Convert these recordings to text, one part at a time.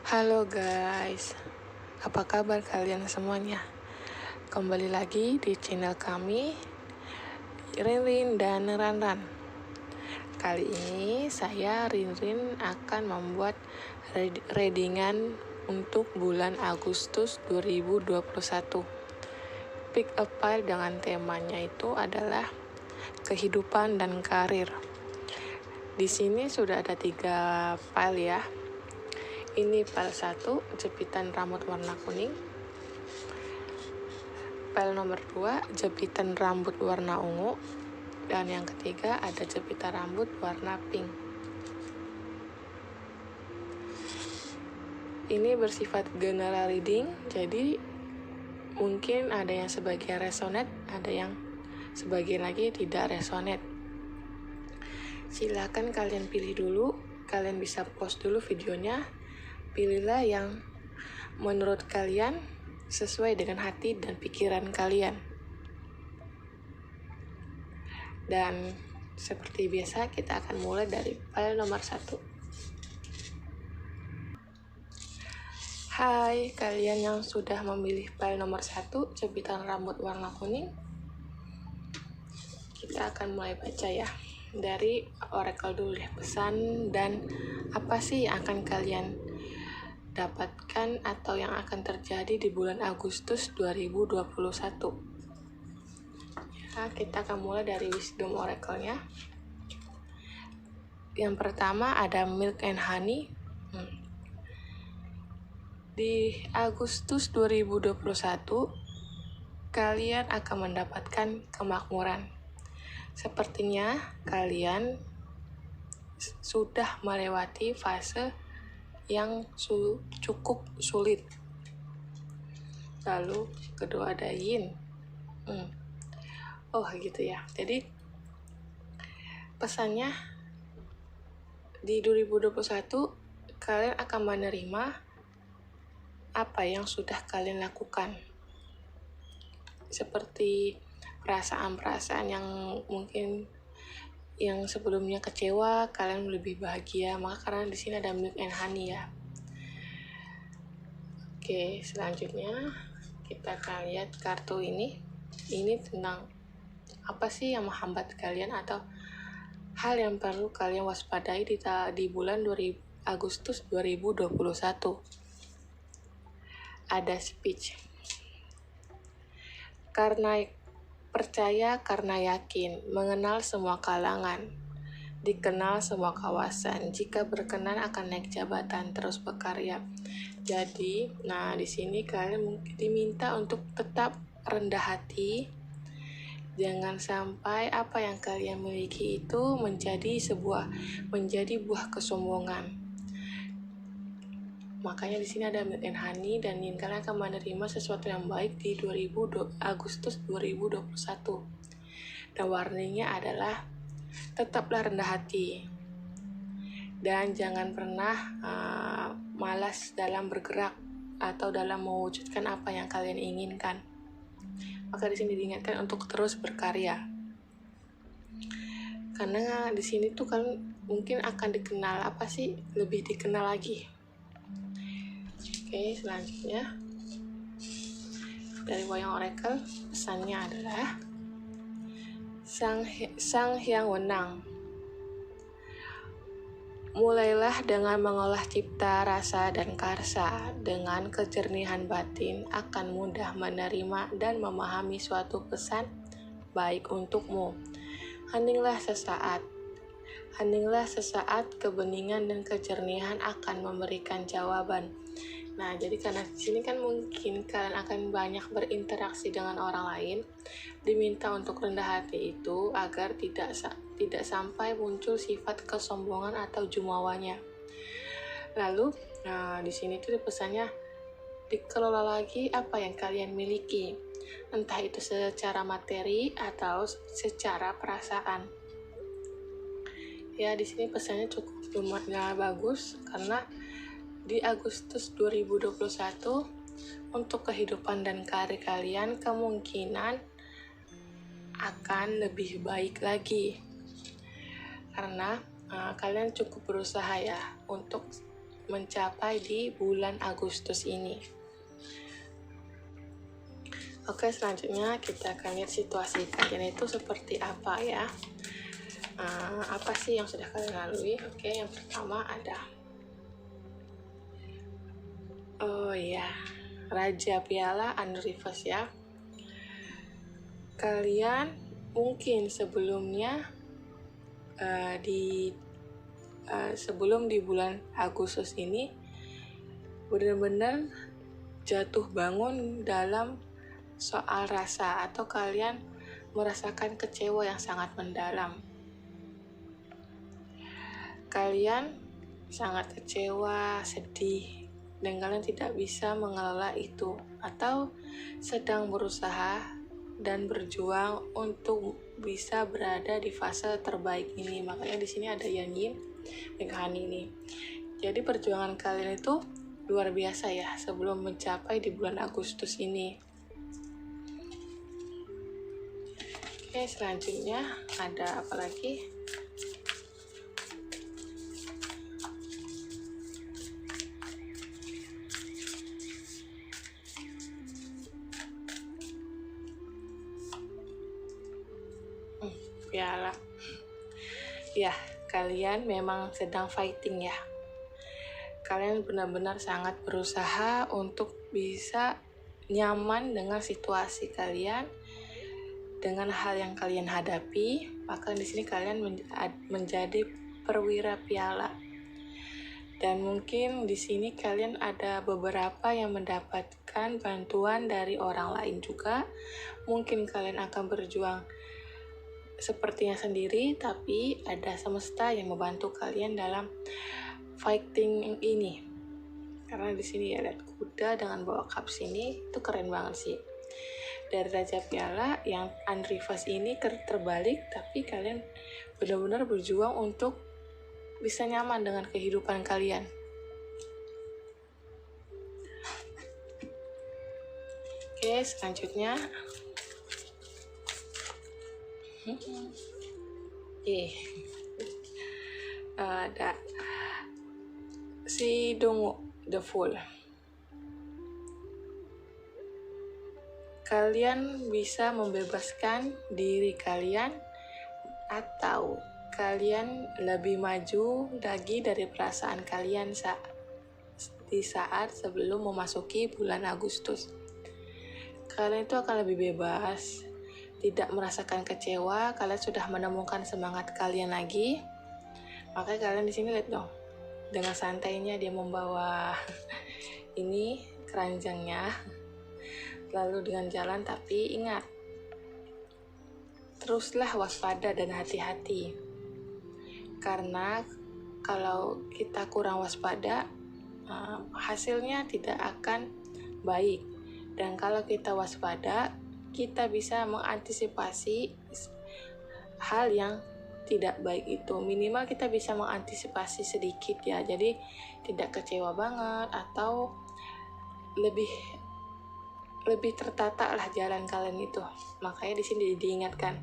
Halo guys, apa kabar kalian semuanya? Kembali lagi di channel kami, Rinrin dan Ranran. Kali ini saya Rinrin akan membuat readingan untuk bulan Agustus 2021. Pick a file dengan temanya itu adalah kehidupan dan karir. Di sini sudah ada 3 file ya. Ini file 1, jepitan rambut warna kuning. File nomor 2, jepitan rambut warna ungu. Dan yang ketiga ada jepitan rambut warna pink. Ini bersifat general reading, jadi mungkin ada yang sebagian resonate, ada yang sebagian lagi tidak resonate. Silakan kalian pilih dulu, kalian bisa pause dulu videonya. Pilihlah yang menurut kalian sesuai dengan hati dan pikiran kalian. Dan seperti biasa kita akan mulai dari file nomor 1. Hai kalian yang sudah memilih file nomor 1, jepitan rambut warna kuning. Kita akan mulai baca ya. Dari oracle dulu deh, pesan dan apa sih yang akan kalian dapatkan atau yang akan terjadi di bulan Agustus 2021. Ya, kita akan mulai dari wisdom oracle-nya. Yang pertama ada milk and honey. Di Agustus 2021 kalian akan mendapatkan kemakmuran. Sepertinya kalian sudah melewati fase yang cukup sulit. Lalu kedua ada yin. Oh gitu ya. Jadi pesannya di 2021 kalian akan menerima apa yang sudah kalian lakukan. Seperti perasaan-perasaan yang mungkin yang sebelumnya kecewa, kalian lebih bahagia. Maka karena di sini ada milk and honey ya. Oke, selanjutnya kita akan lihat kartu ini. Ini tentang apa sih yang menghambat kalian atau hal yang perlu kalian waspadai di bulan Agustus 2021. Ada speech. Karena percaya karena yakin, mengenal semua kalangan, dikenal semua kawasan. Jika berkenan akan naik jabatan, terus berkarya. Jadi, di sini kalian diminta untuk tetap rendah hati. Jangan sampai apa yang kalian miliki itu menjadi buah kesombongan. Makanya di sini ada milk and honey dan kalian akan menerima sesuatu yang baik di Agustus 2021. Dan warningnya adalah tetaplah rendah hati. Dan jangan pernah malas dalam bergerak atau dalam mewujudkan apa yang kalian inginkan. Maka di sini diingatkan untuk terus berkarya. Karena di sini tuh kalian mungkin akan dikenal lebih dikenal lagi. Oke, selanjutnya dari wayang oracle pesannya adalah Sang Hyang Wenang. Mulailah dengan mengolah cipta, rasa, dan karsa. Dengan kejernihan batin akan mudah menerima dan memahami suatu pesan baik untukmu. Heninglah sesaat, kebeningan dan kejernihan akan memberikan jawaban. Nah, jadi karena di sini kan mungkin kalian akan banyak berinteraksi dengan orang lain, diminta untuk rendah hati itu agar tidak sampai muncul sifat kesombongan atau jumawanya. Lalu, di sini tuh pesannya dikelola lagi apa yang kalian miliki, entah itu secara materi atau secara perasaan. Ya, di sini pesannya cukup lumayan bagus karena di Agustus 2021 untuk kehidupan dan karir kalian kemungkinan akan lebih baik lagi karena kalian cukup berusaha ya untuk mencapai di bulan Agustus ini. Oke, selanjutnya kita akan lihat situasi kalian itu seperti apa ya. Apa sih yang sudah kalian lalui? Oke, yang pertama ada Raja Piala Unreverse ya. Kalian mungkin sebelumnya sebelum di bulan Agustus ini benar-benar jatuh bangun dalam soal rasa, atau kalian merasakan kecewa yang sangat mendalam. Kalian sangat kecewa, sedih, dan kalian tidak bisa mengelola itu, atau sedang berusaha dan berjuang untuk bisa berada di fase terbaik ini. Makanya di sini ada Yang Yin, Meghani ini. Jadi perjuangan kalian itu luar biasa ya sebelum mencapai di bulan Agustus ini. Oke, selanjutnya ada apa lagi? Piala. Ya, kalian memang sedang fighting ya. Kalian benar-benar sangat berusaha untuk bisa nyaman dengan situasi kalian, dengan hal yang kalian hadapi. Maka di sini kalian menjadi perwira piala. Dan mungkin di sini kalian ada beberapa yang mendapatkan bantuan dari orang lain juga. Mungkin kalian akan berjuang sepertinya sendiri, tapi ada semesta yang membantu kalian dalam fighting ini. Karena di sini ada kuda dengan bawa cups ini, itu keren banget sih. Dari Raja Piala yang unreverse ini terbalik, tapi kalian benar-benar berjuang untuk bisa nyaman dengan kehidupan kalian. Oke, selanjutnya ada si Dongu the Fool. Kalian bisa membebaskan diri kalian, atau kalian lebih maju lagi dari perasaan kalian di saat sebelum memasuki bulan Agustus. Kalian itu akan lebih bebas, tidak merasakan kecewa. Kalian sudah menemukan semangat kalian lagi. Makanya kalian di sini lihat dong, dengan santainya dia membawa ini keranjangnya, lalu dengan jalan. Tapi ingat, teruslah waspada dan hati-hati, karena kalau kita kurang waspada, hasilnya tidak akan baik. Dan kalau kita waspada, kita bisa mengantisipasi hal yang tidak baik itu. Minimal kita bisa mengantisipasi sedikit ya, jadi tidak kecewa banget, atau lebih tertata lah jalan kalian itu. Makanya di sini diingatkan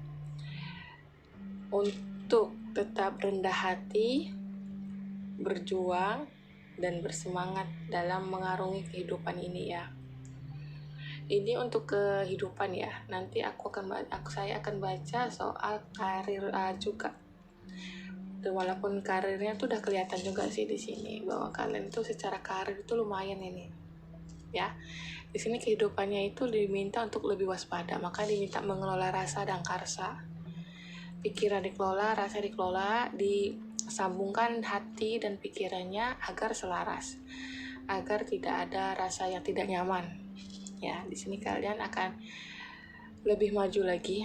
untuk tetap rendah hati, berjuang, dan bersemangat dalam mengarungi kehidupan ini ya. Ini untuk kehidupan ya. Nanti saya akan baca soal karir juga. Dan walaupun karirnya tuh udah kelihatan juga sih di sini bahwa kalian tuh secara karir itu lumayan ini. Ya. Di sini kehidupannya itu diminta untuk lebih waspada, maka diminta mengelola rasa dan karsa. Pikiran dikelola, rasa dikelola, disambungkan hati dan pikirannya agar selaras, agar tidak ada rasa yang tidak nyaman. Ya, di sini kalian akan lebih maju lagi,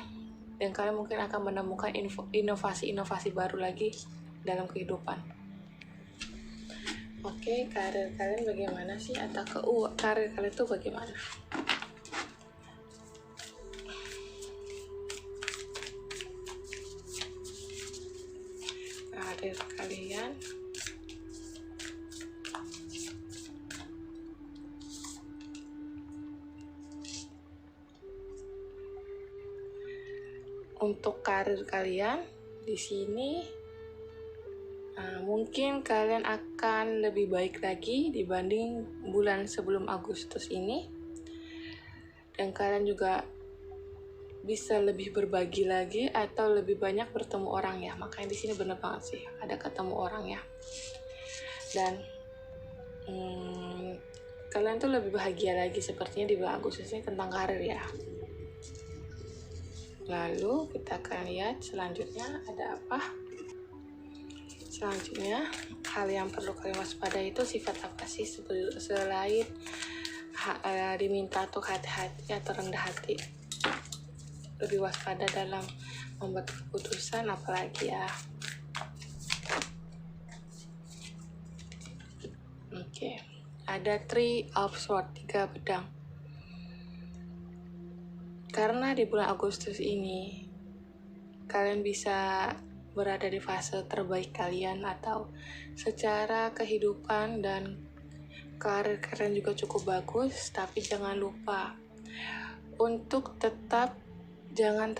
dan kalian mungkin akan menemukan inovasi-inovasi baru lagi dalam kehidupan. Oke, karir kalian bagaimana sih? Atau karir kalian itu bagaimana? Karir kalian untuk karir kalian di sini Mungkin kalian akan lebih baik lagi dibanding bulan sebelum Agustus ini, dan kalian juga bisa lebih berbagi lagi atau lebih banyak bertemu orang ya. Makanya di sini bener banget sih ada ketemu orang ya. Dan kalian tuh lebih bahagia lagi sepertinya di bulan Agustus ini tentang karir ya. Lalu kita akan lihat selanjutnya ada apa. Selanjutnya, hal yang perlu kalian waspada itu sifat apa sih selain diminta untuk hati-hati atau rendah hati. Lebih waspada dalam membuat keputusan apalagi ya. Oke, ada Three of Swords, 3 pedang. Karena di bulan Agustus ini kalian bisa berada di fase terbaik kalian, atau secara kehidupan dan karir kalian juga cukup bagus, tapi jangan lupa untuk tetap jangan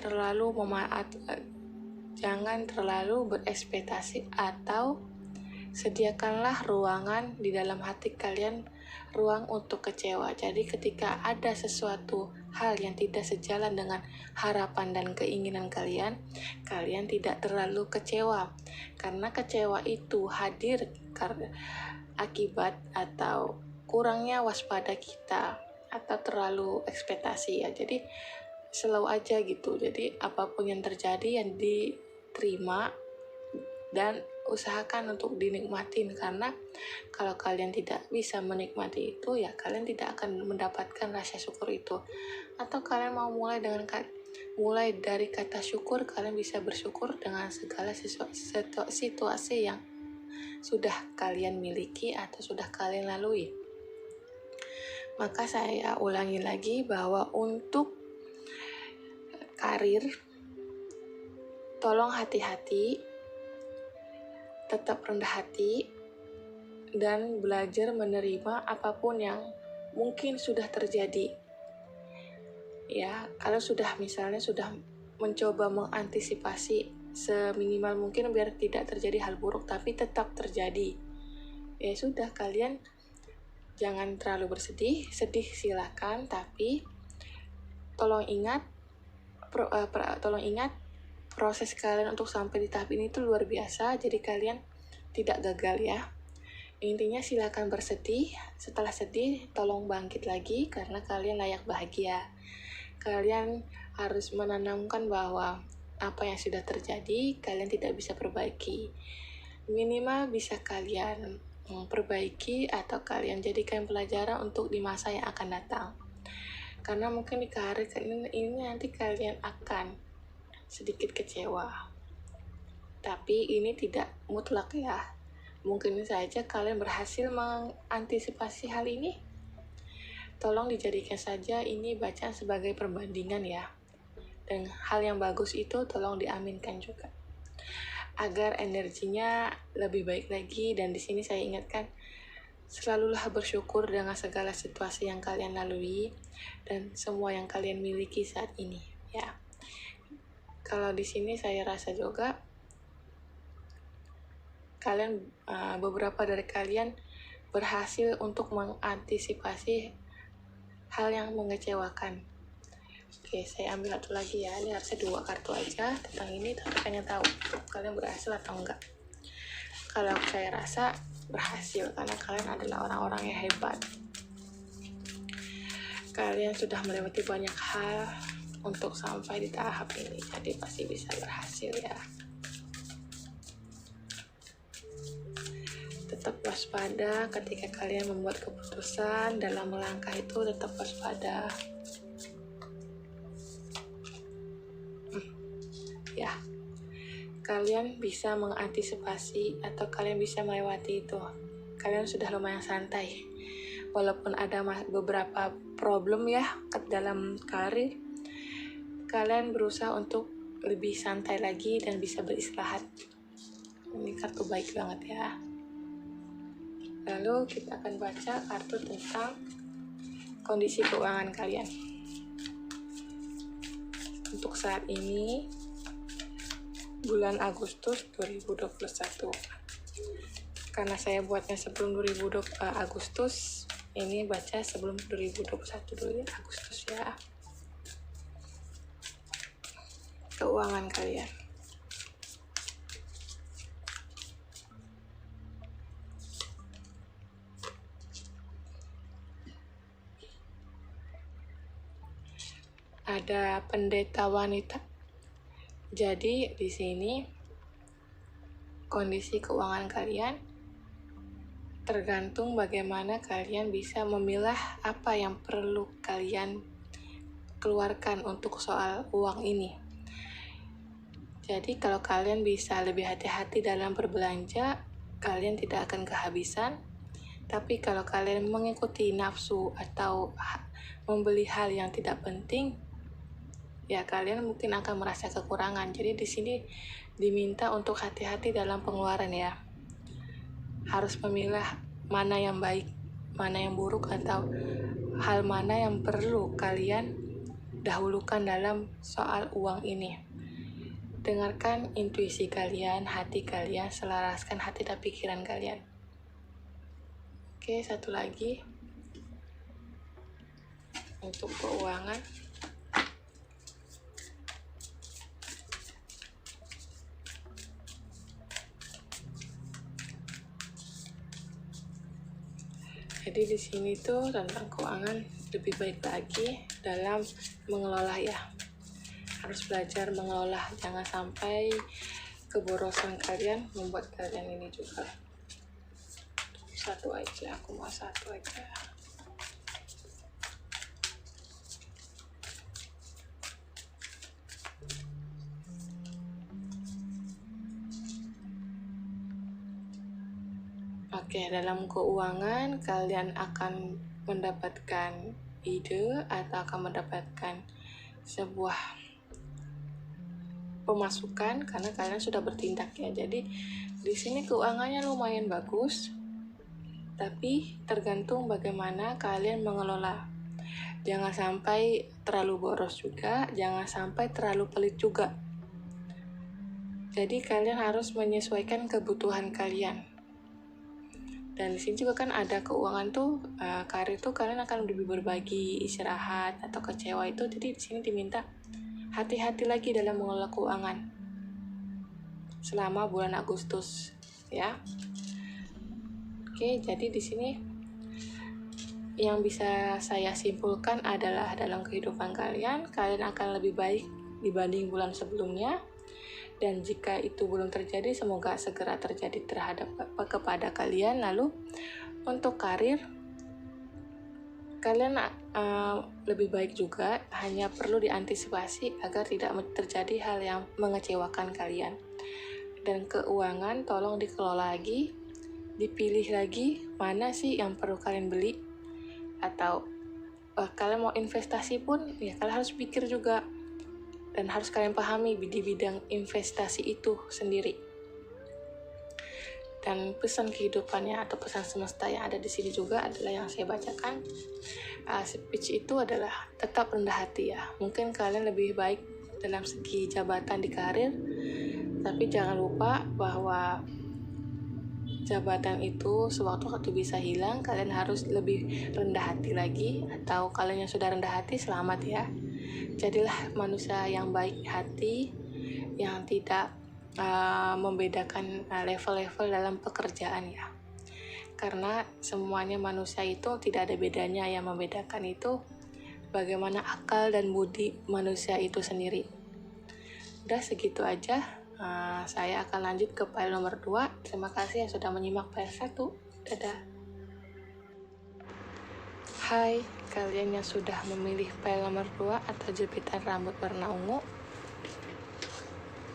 terlalu berekspektasi, atau sediakanlah ruangan di dalam hati kalian, ruang untuk kecewa. Jadi ketika ada sesuatu hal yang tidak sejalan dengan harapan dan keinginan kalian tidak terlalu kecewa, karena kecewa itu hadir karena akibat atau kurangnya waspada kita atau terlalu ekspektasi ya. Jadi slow aja gitu. Jadi apapun yang terjadi yang diterima dan usahakan untuk dinikmatin, karena kalau kalian tidak bisa menikmati itu ya kalian tidak akan mendapatkan rasa syukur itu. Atau kalian mau mulai dari kata syukur, kalian bisa bersyukur dengan segala situasi yang sudah kalian miliki atau sudah kalian lalui. Maka saya ulangi lagi bahwa untuk karir tolong hati-hati, tetap rendah hati, dan belajar menerima apapun yang mungkin sudah terjadi. Ya, kalau misalnya sudah mencoba mengantisipasi seminimal mungkin biar tidak terjadi hal buruk, tapi tetap terjadi. Ya sudah, kalian jangan terlalu bersedih, silakan, tapi tolong ingat proses kalian untuk sampai di tahap ini itu luar biasa, jadi kalian tidak gagal ya. Intinya silakan bersedih, setelah sedih tolong bangkit lagi karena kalian layak bahagia. Kalian harus menanamkan bahwa apa yang sudah terjadi kalian tidak bisa perbaiki. Minimal bisa kalian perbaiki atau kalian jadikan pelajaran untuk di masa yang akan datang. Karena mungkin di karir ini nanti kalian akan sedikit kecewa. Tapi ini tidak mutlak ya. Mungkin saja kalian berhasil mengantisipasi hal ini. Tolong dijadikan saja ini bacaan sebagai perbandingan ya. Dan hal yang bagus itu tolong diaminkan juga, agar energinya lebih baik lagi. Dan di sini saya ingatkan, selalulah bersyukur dengan segala situasi yang kalian lalui dan semua yang kalian miliki saat ini ya. Kalau di sini saya rasa juga kalian beberapa dari kalian berhasil untuk mengantisipasi hal yang mengecewakan. Oke, saya ambil satu lagi ya. Ini harusnya 2 kartu aja tentang ini, tapi pengen tahu kalian berhasil atau enggak. Kalau saya rasa berhasil, karena kalian adalah orang-orang yang hebat. Kalian sudah melewati banyak hal untuk sampai di tahap ini, jadi pasti bisa berhasil ya. Tetap waspada ketika kalian membuat keputusan dalam melangkah itu, tetap waspada. Ya, kalian bisa mengantisipasi atau kalian bisa melewati itu. Kalian sudah lumayan santai. Walaupun ada beberapa problem ya dalam karir, kalian berusaha untuk lebih santai lagi dan bisa beristirahat. Ini kartu baik banget ya. Lalu kita akan baca kartu tentang kondisi keuangan kalian. Untuk saat ini, bulan Agustus 2021. Karena saya buatnya sebelum 2020 Agustus, ini baca sebelum 2021 dulu ya, Agustus ya. Keuangan kalian. Ada pendeta wanita. Jadi di sini kondisi keuangan kalian tergantung bagaimana kalian bisa memilah apa yang perlu kalian keluarkan untuk soal uang ini. Jadi kalau kalian bisa lebih hati-hati dalam berbelanja, kalian tidak akan kehabisan. Tapi kalau kalian mengikuti nafsu atau membeli hal yang tidak penting, ya kalian mungkin akan merasa kekurangan. Jadi di sini diminta untuk hati-hati dalam pengeluaran ya. Harus memilah mana yang baik, mana yang buruk, atau hal mana yang perlu kalian dahulukan dalam soal uang ini. Dengarkan intuisi kalian, hati kalian, selaraskan hati dan pikiran kalian. Oke, satu lagi untuk keuangan. Jadi di sini tuh tentang keuangan lebih baik lagi dalam mengelola ya. Harus belajar mengelola, jangan sampai keborosan kalian membuat kalian ini juga. Satu aja, aku mau satu aja. Oke, dalam keuangan kalian akan mendapatkan ide atau akan mendapatkan sebuah pemasukan karena kalian sudah bertindak ya. Jadi di sini keuangannya lumayan bagus, tapi tergantung bagaimana kalian mengelola. Jangan sampai terlalu boros juga, jangan sampai terlalu pelit juga. Jadi kalian harus menyesuaikan kebutuhan kalian. Dan di sini juga kan ada keuangan tuh, karir tuh kalian akan lebih berbagi, istirahat atau kecewa itu. Jadi di sini diminta hati-hati lagi dalam mengelola keuangan selama bulan Agustus ya. Oke, jadi di sini yang bisa saya simpulkan adalah dalam kehidupan kalian akan lebih baik dibanding bulan sebelumnya. Dan jika itu belum terjadi, semoga segera terjadi kepada kalian. Lalu untuk karir, kalian lebih baik juga, hanya perlu diantisipasi agar tidak terjadi hal yang mengecewakan kalian. Dan keuangan tolong dikelola lagi, dipilih lagi mana sih yang perlu kalian beli. Atau kalian mau investasi pun, ya kalian harus pikir juga. Dan harus kalian pahami di bidang investasi itu sendiri. Dan pesan kehidupannya atau pesan semesta yang ada di sini juga adalah yang saya bacakan. Speech itu adalah tetap rendah hati ya. Mungkin kalian lebih baik dalam segi jabatan di karir, tapi jangan lupa bahwa jabatan itu sewaktu-waktu bisa hilang. Kalian harus lebih rendah hati lagi. Atau kalian yang sudah rendah hati, selamat ya. Jadilah manusia yang baik hati, yang tidak membedakan level-level dalam pekerjaan ya. Karena semuanya manusia itu tidak ada bedanya, yang membedakan itu bagaimana akal dan budi manusia itu sendiri. Udah segitu aja, saya akan lanjut ke file nomor 2. Terima kasih yang sudah menyimak file 1. Dadah. Hai, kalian yang sudah memilih file nomor 2 atau jepitan rambut warna ungu.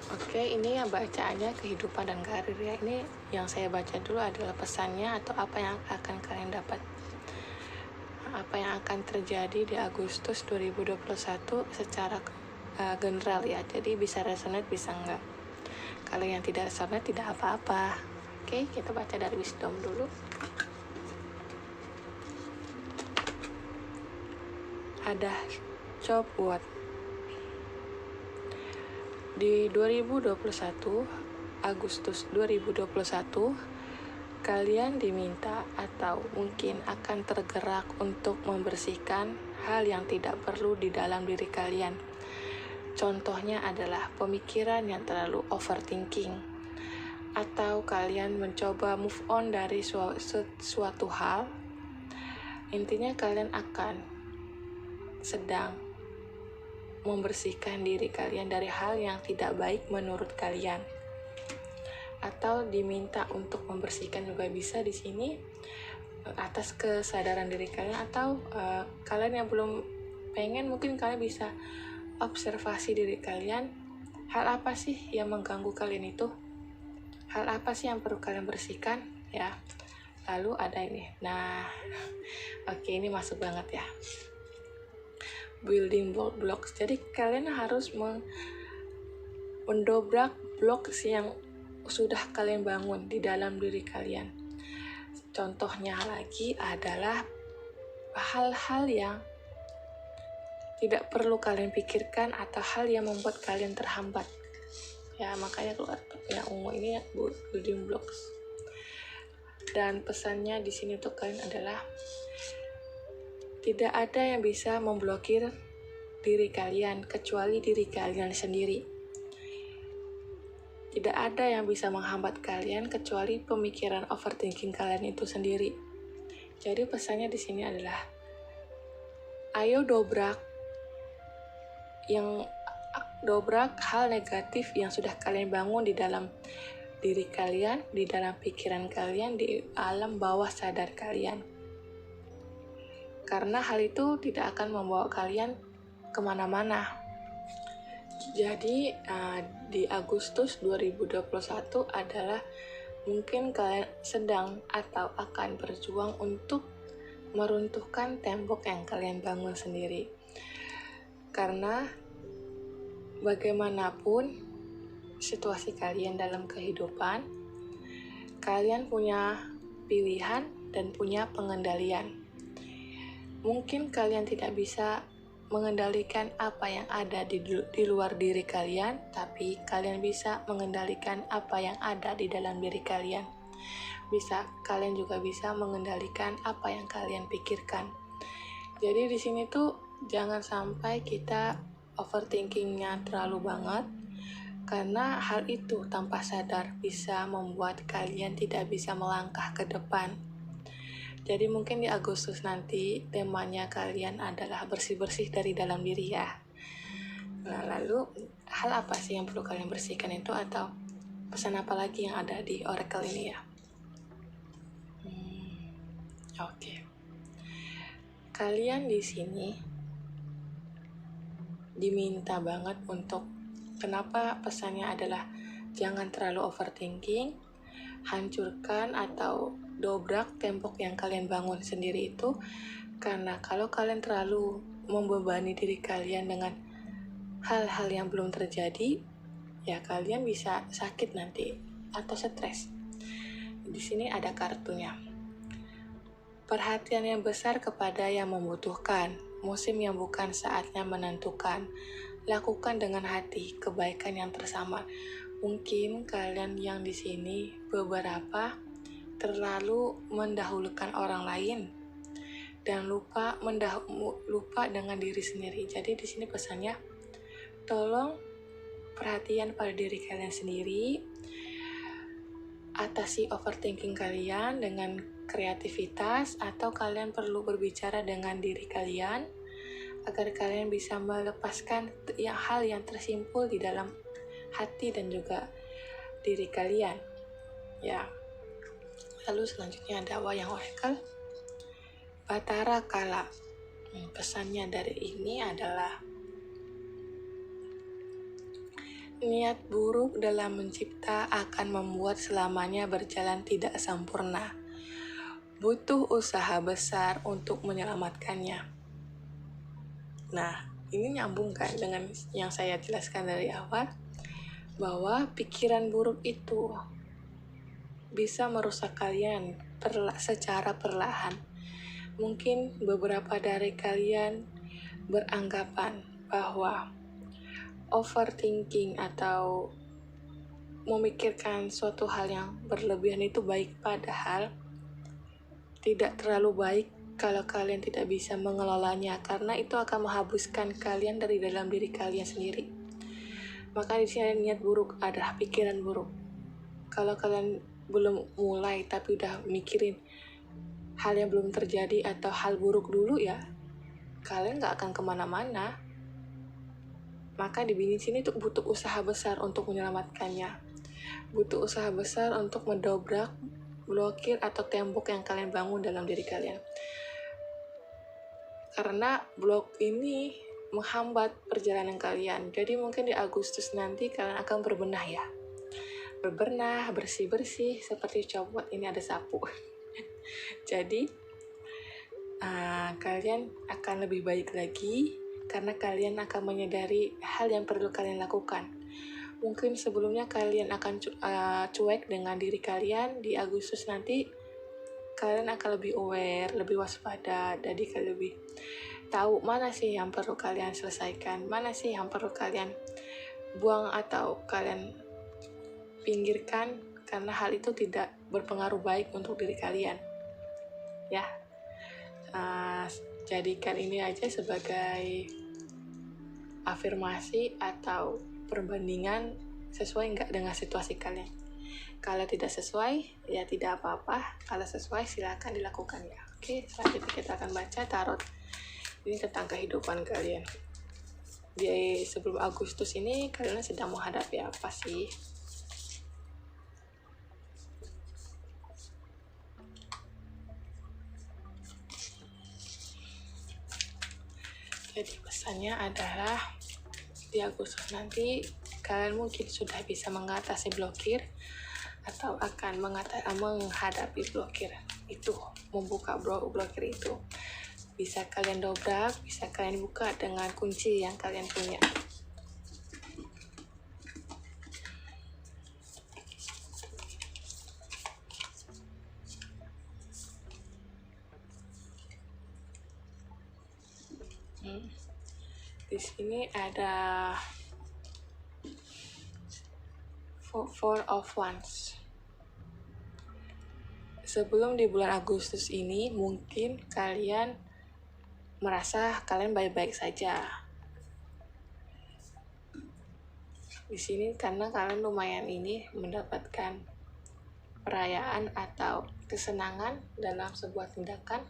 Oke, ini yang bacaannya kehidupan dan karir ya. Ini yang saya baca dulu adalah pesannya atau apa yang akan kalian dapat. Apa yang akan terjadi di Agustus 2021 secara general ya. Jadi bisa resonate, bisa enggak. Kalau yang tidak resonate tidak apa-apa. Oke, kita baca dari wisdom dulu. Ada job what? Di 2021, Agustus 2021, kalian diminta atau mungkin akan tergerak untuk membersihkan hal yang tidak perlu di dalam diri kalian. Contohnya adalah pemikiran yang terlalu overthinking, atau kalian mencoba move on dari suatu hal. Intinya kalian akan sedang membersihkan diri kalian dari hal yang tidak baik menurut kalian. Atau diminta untuk membersihkan juga bisa di sini atas kesadaran diri kalian, atau kalian yang belum pengen, mungkin kalian bisa observasi diri kalian, hal apa sih yang mengganggu kalian itu, hal apa sih yang perlu kalian bersihkan ya. Lalu ada ini, nah oke, ini masuk banget ya, building blocks. Jadi kalian harus mendobrak blok yang sudah kalian bangun di dalam diri kalian. Contohnya lagi adalah hal-hal yang tidak perlu kalian pikirkan atau hal yang membuat kalian terhambat. Ya, makanya keluar yang ungu ini ya, building blocks. Dan pesannya di sini untuk kalian adalah tidak ada yang bisa memblokir diri kalian kecuali diri kalian sendiri. Tidak ada yang bisa menghambat kalian kecuali pemikiran overthinking kalian itu sendiri. Jadi pesannya di sini adalah, ayo dobrak hal negatif yang sudah kalian bangun di dalam diri kalian, di dalam pikiran kalian, di alam bawah sadar kalian. Karena hal itu tidak akan membawa kalian kemana-mana. Jadi di Agustus 2021 adalah mungkin kalian sedang atau akan berjuang untuk meruntuhkan tembok yang kalian bangun sendiri. Karena bagaimanapun situasi kalian dalam kehidupan, kalian punya pilihan dan punya pengendalian. Mungkin kalian tidak bisa mengendalikan apa yang ada di luar diri kalian, tapi kalian bisa mengendalikan apa yang ada di dalam diri kalian. Kalian juga bisa mengendalikan apa yang kalian pikirkan. Jadi di sini tuh jangan sampai kita overthinkingnya terlalu banget, karena hal itu tanpa sadar bisa membuat kalian tidak bisa melangkah ke depan. Jadi mungkin di Agustus nanti temanya kalian adalah bersih-bersih dari dalam diri ya. Nah, lalu hal apa sih yang perlu kalian bersihkan itu, atau pesan apa lagi yang ada di oracle ini ya? Oke. Kalian di sini diminta banget untuk, kenapa pesannya adalah jangan terlalu overthinking, hancurkan atau dobrak tembok yang kalian bangun sendiri itu, karena kalau kalian terlalu membebani diri kalian dengan hal-hal yang belum terjadi, ya kalian bisa sakit nanti atau stres. Di sini ada kartunya. Perhatian yang besar kepada yang membutuhkan, musim yang bukan saatnya menentukan. Lakukan dengan hati kebaikan yang bersama. Mungkin kalian yang di sini beberapa terlalu mendahulukan orang lain dan lupa dengan diri sendiri. Jadi di sini pesannya, tolong perhatian pada diri kalian sendiri, atasi overthinking kalian dengan kreativitas, atau kalian perlu berbicara dengan diri kalian agar kalian bisa melepaskan hal yang tersimpul di dalam hati dan juga diri kalian ya. Lalu selanjutnya ada Wayang Oracle Batara Kala. Pesannya dari ini adalah, niat buruk dalam mencipta akan membuat selamanya berjalan tidak sempurna. Butuh usaha besar untuk menyelamatkannya. Nah, ini nyambung kan dengan yang saya jelaskan dari awal, bahwa pikiran buruk itu bisa merusak kalian secara perlahan. Mungkin beberapa dari kalian beranggapan bahwa overthinking atau memikirkan suatu hal yang berlebihan itu baik, padahal tidak terlalu baik kalau kalian tidak bisa mengelolanya, karena itu akan menghabiskan kalian dari dalam diri kalian sendiri. Maka di sini niat buruk adalah pikiran buruk. Kalau kalian belum mulai tapi udah mikirin hal yang belum terjadi atau hal buruk dulu, ya kalian gak akan kemana-mana. Maka di sini tuh butuh usaha besar untuk menyelamatkannya. Butuh usaha besar untuk mendobrak, blokir, atau tembok yang kalian bangun dalam diri kalian. Karena blok ini menghambat perjalanan kalian. Jadi mungkin di Agustus nanti kalian akan berbenah ya. Berbenah, bersih-bersih, seperti copot ini ada sapu. Jadi kalian akan lebih baik lagi karena kalian akan menyadari hal yang perlu kalian lakukan. Mungkin sebelumnya kalian akan cuek dengan diri kalian. Di Agustus nanti kalian akan lebih aware, lebih waspada, jadi kalian lebih tahu mana sih yang perlu kalian selesaikan, mana sih yang perlu kalian buang atau kalian pinggirkan, karena hal itu tidak berpengaruh baik untuk diri kalian. Ya, jadikan ini aja sebagai afirmasi atau perbandingan sesuai nggak dengan situasi kalian. Kalau tidak sesuai, ya tidak apa-apa. Kalau sesuai, silakan dilakukan ya. Oke, selanjutnya kita akan baca tarot. Ini tentang kehidupan kalian. Di sebelum Agustus ini, kalian sedang menghadapi apa sih? Jadi pesannya adalah, di Agustus nanti, kalian mungkin sudah bisa mengatasi blokir, atau akan menghadapi blokir itu, membuka blokir itu. Bisa kalian dobrak, bisa kalian buka dengan kunci yang kalian punya. Di sini ada Four of Wands. Sebelum di bulan Agustus ini, mungkin kalian merasa kalian baik-baik saja. Di sini karena kalian lumayan ini mendapatkan perayaan atau kesenangan dalam sebuah tindakan.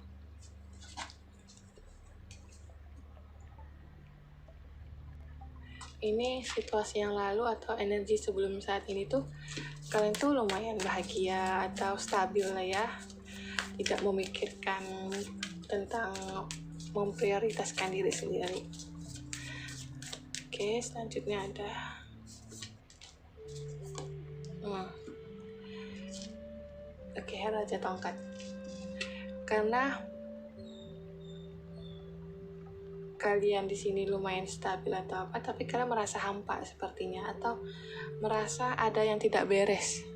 Ini situasi yang lalu atau energi sebelum saat ini tuh kalian tuh lumayan bahagia atau stabil lah ya, tidak memikirkan tentang memprioritaskan diri sendiri. Oke, selanjutnya ada Raja Tongkat. Karena kalian di sini lumayan stabil atau apa, tapi kalian merasa hampa sepertinya, atau merasa ada yang tidak beres.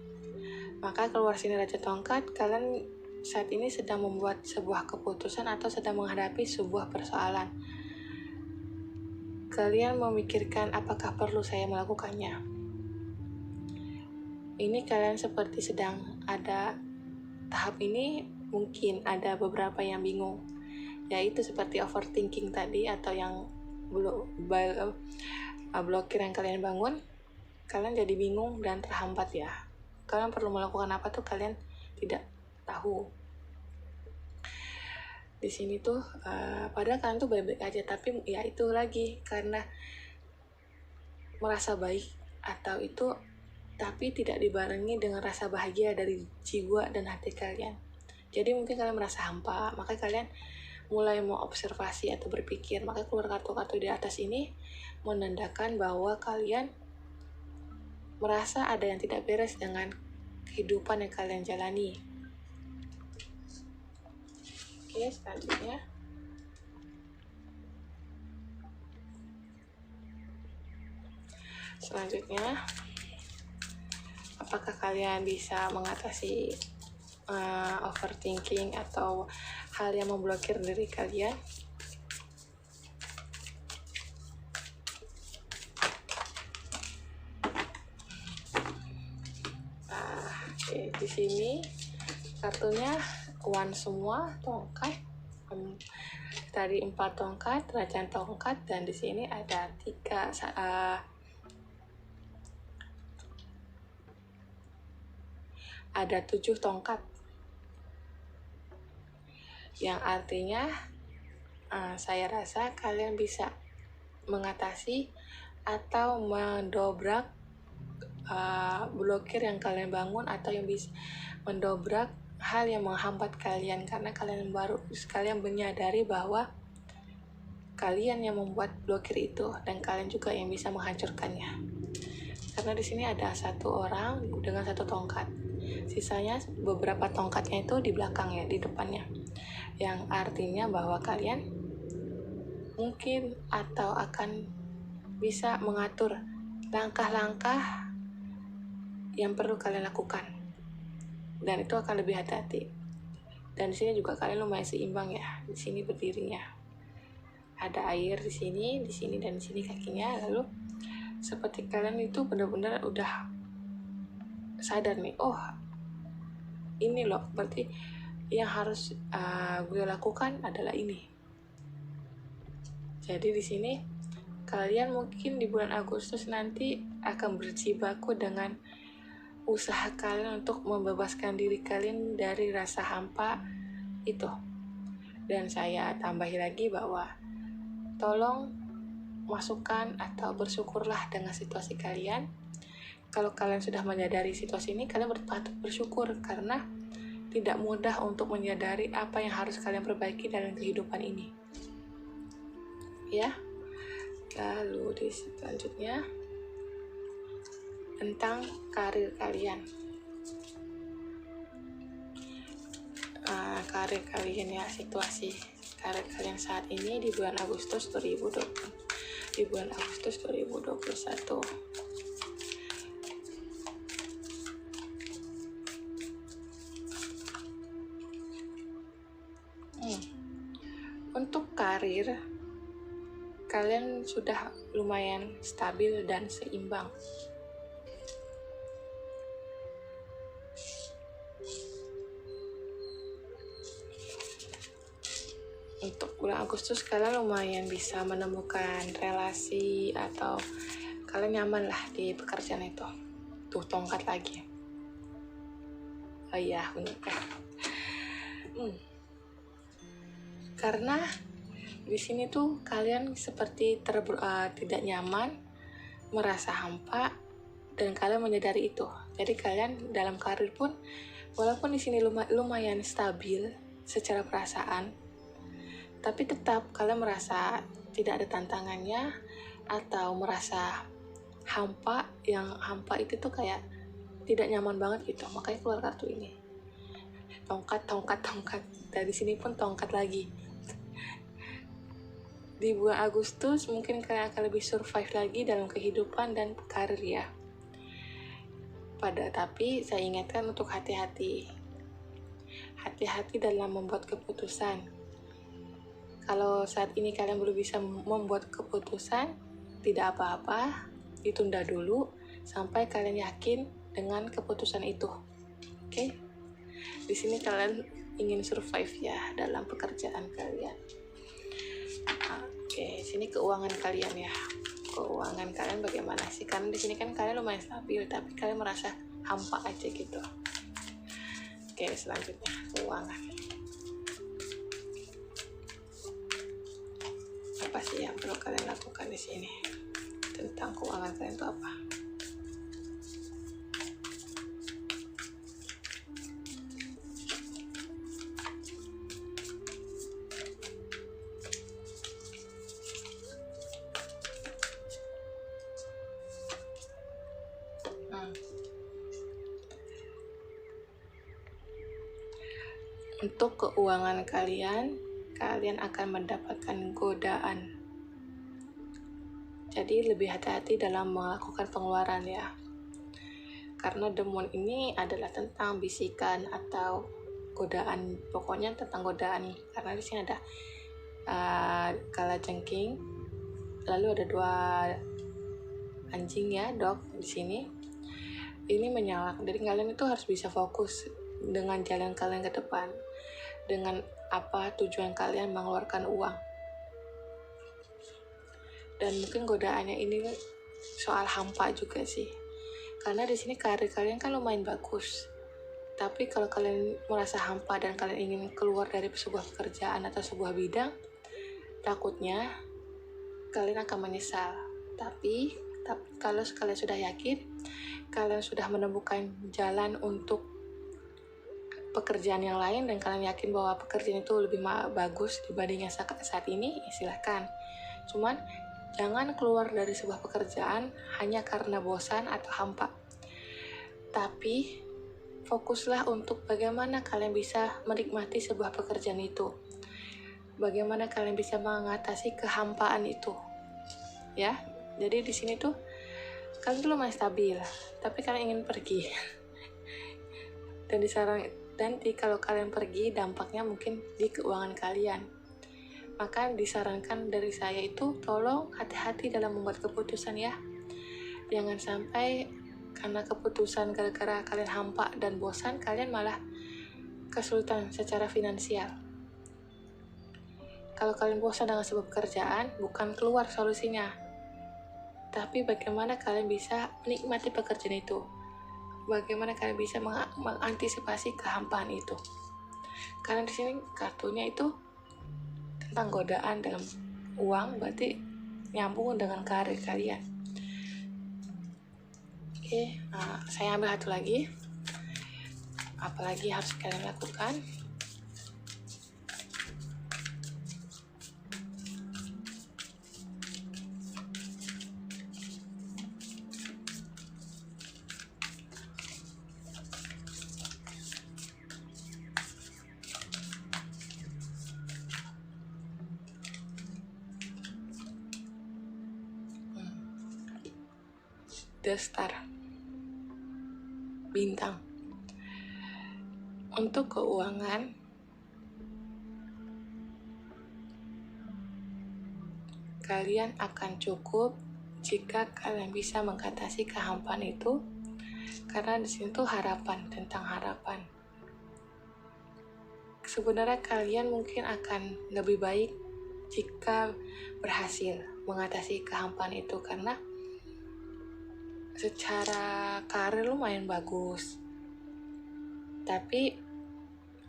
Maka keluar sini Raja Tongkat, kalian saat ini sedang membuat sebuah keputusan atau sedang menghadapi sebuah persoalan. Kalian memikirkan apakah perlu saya melakukannya. Ini kalian seperti sedang ada tahap ini, mungkin ada beberapa yang bingung. Yaitu seperti overthinking tadi, atau yang blokir yang kalian bangun, kalian jadi bingung dan terhambat ya. Kalian perlu melakukan apa tuh kalian tidak tahu. Di sini tuh padahal kalian tuh baik-baik aja, tapi ya itu lagi karena merasa baik atau itu, tapi tidak dibarengi dengan rasa bahagia dari jiwa dan hati kalian. Jadi mungkin kalian merasa hampa, maka kalian mulai mau observasi atau berpikir. Maka keluar kartu-kartu di atas ini menandakan bahwa kalian merasa ada yang tidak beres dengan kehidupan yang kalian jalani. Oke, selanjutnya apakah kalian bisa mengatasi overthinking atau hal yang memblokir diri kalian? sini kartunya one semua, tongkat. Tadi 4 tongkat, raja tongkat, dan di sini ada 3 ada 7 tongkat, yang artinya saya rasa kalian bisa mengatasi atau mendobrak blokir yang kalian bangun, atau yang bisa mendobrak hal yang menghambat kalian, karena kalian menyadari bahwa kalian yang membuat blokir itu dan kalian juga yang bisa menghancurkannya. Karena di sini ada 1 orang dengan 1 tongkat, sisanya beberapa tongkatnya itu di belakang ya, di depannya, yang artinya bahwa kalian mungkin atau akan bisa mengatur langkah-langkah yang perlu kalian lakukan, dan itu akan lebih hati-hati. Dan di sini juga kalian lumayan seimbang ya. Di sini berdirinya ada air di sini, dan di sini kakinya. Lalu seperti kalian itu benar-benar udah sadar nih, oh ini loh, berarti yang harus gue lakukan adalah ini. Jadi di sini kalian mungkin di bulan Agustus nanti akan berjibaku dengan usaha kalian untuk membebaskan diri kalian dari rasa hampa itu. Dan saya tambahi lagi bahwa tolong masukkan atau bersyukurlah dengan situasi kalian. Kalau kalian sudah menyadari situasi ini, kalian patut bersyukur, karena tidak mudah untuk menyadari apa yang harus kalian perbaiki dalam kehidupan ini. Ya. Lalu di selanjutnya tentang karir kalian. Karir kalian ya, situasi karir kalian saat ini di bulan Agustus 2021. Untuk karir, kalian sudah lumayan stabil dan seimbang. Untuk bulan Agustus kalian lumayan bisa menemukan relasi, atau kalian nyaman lah di pekerjaan itu. Tuh, tongkat lagi. Oh iya, benar. Karena di sini tuh kalian seperti tidak nyaman, merasa hampa, dan kalian menyadari itu. Jadi kalian dalam karir pun, walaupun di sini lumayan stabil secara perasaan, tapi tetap kalian merasa tidak ada tantangannya, atau merasa hampa. Yang hampa itu tuh kayak tidak nyaman banget gitu. Makanya keluar kartu ini, tongkat. Dari sini pun tongkat lagi. Di bulan Agustus mungkin kalian akan lebih survive lagi dalam kehidupan dan karir ya. Tapi saya ingatkan untuk hati-hati dalam membuat keputusan. Kalau saat ini kalian belum bisa membuat keputusan, tidak apa-apa, ditunda dulu sampai kalian yakin dengan keputusan itu. Oke? Di sini kalian ingin survive ya dalam pekerjaan kalian. Oke, sini keuangan kalian ya. Keuangan kalian bagaimana sih? Karena di sini kan kalian lumayan stabil, tapi kalian merasa hampa aja gitu. Oke, selanjutnya keuangan. Apa sih yang perlu kalian lakukan di sini? Tentang keuangan kalian itu apa? Untuk keuangan kalian akan mendapatkan godaan. Jadi lebih hati-hati dalam melakukan pengeluaran ya. Karena The Moon ini adalah tentang bisikan atau godaan. Pokoknya tentang godaan. Karena di sini ada kalajengking, lalu ada 2 anjing ya, dog di sini. ini menyala. Jadi kalian itu harus bisa fokus dengan jalan kalian ke depan, dengan apa tujuan kalian mengeluarkan uang. Dan mungkin godaannya ini soal hampa juga sih, karena di sini karir kalian kan lumayan bagus. Tapi kalau kalian merasa hampa dan kalian ingin keluar dari sebuah pekerjaan atau sebuah bidang, takutnya kalian akan menyesal. Tapi kalau kalian sudah yakin, kalian sudah menemukan jalan untuk pekerjaan yang lain dan kalian yakin bahwa pekerjaan itu lebih bagus dibanding yang saat ini, silahkan. Cuman jangan keluar dari sebuah pekerjaan hanya karena bosan atau hampa. Tapi fokuslah untuk bagaimana kalian bisa menikmati sebuah pekerjaan itu. Bagaimana kalian bisa mengatasi kehampaan itu. Ya, jadi di sini tuh kalian tuh lumayan stabil, tapi kalian ingin pergi. Dan kalau kalian pergi, dampaknya mungkin di keuangan kalian. Maka disarankan dari saya itu, tolong hati-hati dalam membuat keputusan ya. Jangan sampai karena keputusan gara-gara kalian hampa dan bosan, kalian malah kesulitan secara finansial. Kalau kalian bosan dengan sebuah pekerjaan, bukan keluar solusinya, tapi bagaimana kalian bisa menikmati pekerjaan itu. Bagaimana kalian bisa mengantisipasi kehampaan itu. Karena di sini kartunya itu tentang godaan dalam uang, berarti nyambung dengan karir kalian. Oke, saya ambil satu lagi. Apalagi harus kalian lakukan? The Star, bintang. Untuk keuangan, kalian akan cukup jika kalian bisa mengatasi kehampaan itu, karena di sini tuh harapan, tentang harapan. Sebenarnya kalian mungkin akan lebih baik jika berhasil mengatasi kehampaan itu, karena secara karir lumayan bagus, tapi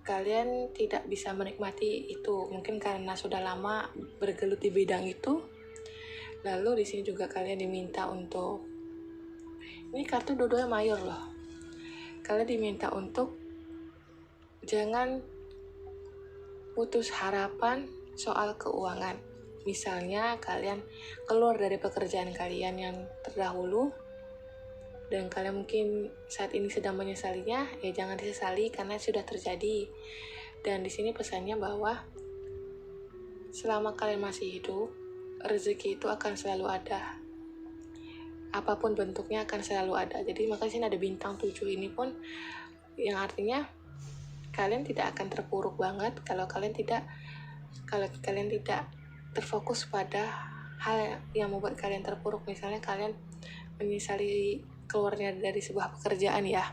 kalian tidak bisa menikmati itu mungkin karena sudah lama bergelut di bidang itu. Lalu di sini juga kalian diminta untuk, ini kartu dua-duanya mayor loh, kalian diminta untuk jangan putus harapan soal keuangan. Misalnya kalian keluar dari pekerjaan kalian yang terdahulu dan kalian mungkin saat ini sedang menyesalinya, ya jangan disesali karena sudah terjadi. Dan di sini pesannya bahwa selama kalian masih hidup, rezeki itu akan selalu ada. Apapun bentuknya akan selalu ada. Jadi makanya sini ada bintang 7 ini pun yang artinya kalian tidak akan terpuruk banget kalau kalian tidak terfokus pada hal yang membuat kalian terpuruk. Misalnya kalian menyesali keluarnya dari sebuah pekerjaan ya.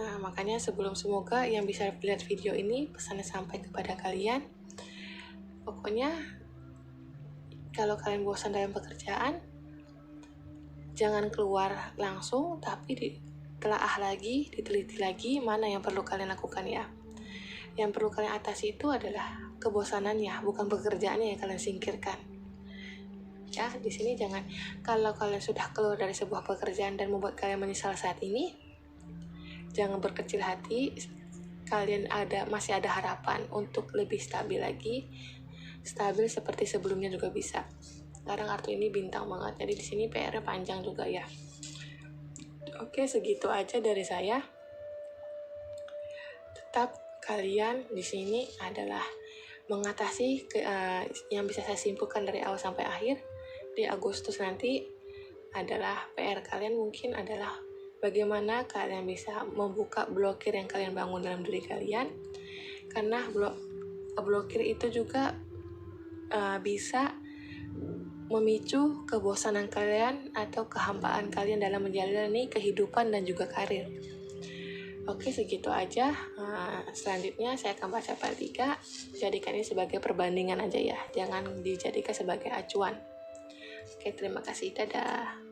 Nah, makanya semoga yang bisa lihat video ini pesannya sampai kepada kalian. Pokoknya kalau kalian bosan dalam pekerjaan, jangan keluar langsung, tapi ditelaah lagi, diteliti lagi mana yang perlu kalian lakukan ya. Yang perlu kalian atasi itu adalah kebosanannya, bukan pekerjaannya yang kalian singkirkan. Ya, di sini jangan, kalau kalian sudah keluar dari sebuah pekerjaan dan membuat kalian menyesal saat ini, jangan berkecil hati. Kalian masih ada harapan untuk lebih stabil lagi, stabil seperti sebelumnya juga bisa. Sekarang kartu ini bintang banget, jadi di sini PR-nya panjang juga ya. Oke, segitu aja dari saya. Tetap kalian di sini adalah mengatasi yang bisa saya simpulkan dari awal sampai akhir. Di Agustus nanti adalah PR kalian mungkin adalah bagaimana kalian bisa membuka blokir yang kalian bangun dalam diri kalian, karena blokir itu juga bisa memicu kebosanan kalian atau kehampaan kalian dalam menjalani kehidupan dan juga karir. Oke, segitu aja. Selanjutnya saya akan baca part 3. Jadikan ini sebagai perbandingan aja ya, jangan dijadikan sebagai acuan. Oke, terima kasih. Dadah.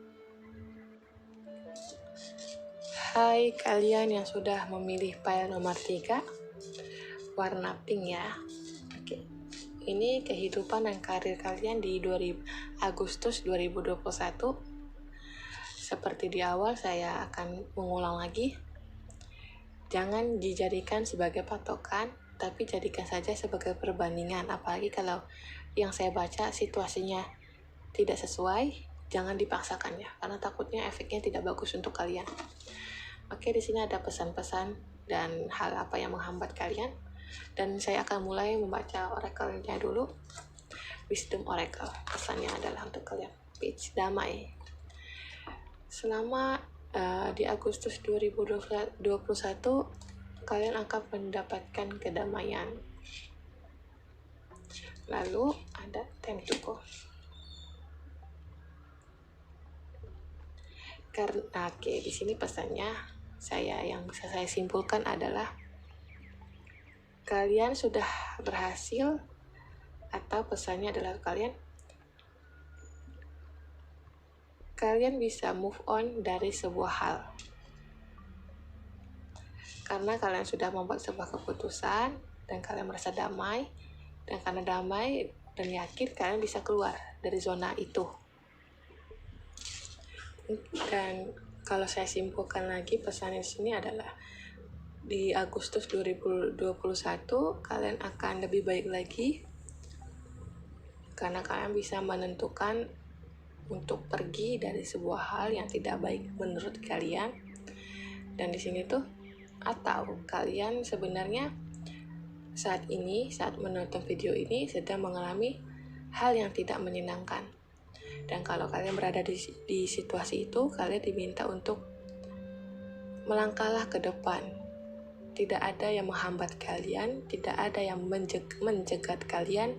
Hai kalian yang sudah memilih file nomor 3, warna pink ya. Oke, ini kehidupan dan karir kalian di Agustus 2021. Seperti di awal, saya akan mengulang lagi. Jangan dijadikan sebagai patokan, tapi jadikan saja sebagai perbandingan. Apalagi kalau yang saya baca situasinya tidak sesuai, jangan dipaksakan ya, karena takutnya efeknya tidak bagus untuk kalian. Oke, di sini ada pesan-pesan dan hal apa yang menghambat kalian. Dan saya akan mulai membaca oracle-nya dulu. Wisdom Oracle. Pesannya adalah untuk kalian. Page damai. Selama di Agustus 2021, kalian akan mendapatkan kedamaian. Lalu ada time to go. Karena di sini pesannya yang bisa saya simpulkan adalah kalian sudah berhasil, atau pesannya adalah kalian bisa move on dari sebuah hal karena kalian sudah membuat sebuah keputusan dan kalian merasa damai, dan karena damai dan yakin kalian bisa keluar dari zona itu. Dan kalau saya simpulkan lagi, pesan di sini adalah di Agustus 2021 kalian akan lebih baik lagi karena kalian bisa menentukan untuk pergi dari sebuah hal yang tidak baik menurut kalian. Dan di sini tuh, atau kalian sebenarnya saat menonton video ini sedang mengalami hal yang tidak menyenangkan. Dan kalau kalian berada di situasi itu, kalian diminta untuk melangkahlah ke depan. Tidak ada yang menghambat kalian, tidak ada yang menjegat kalian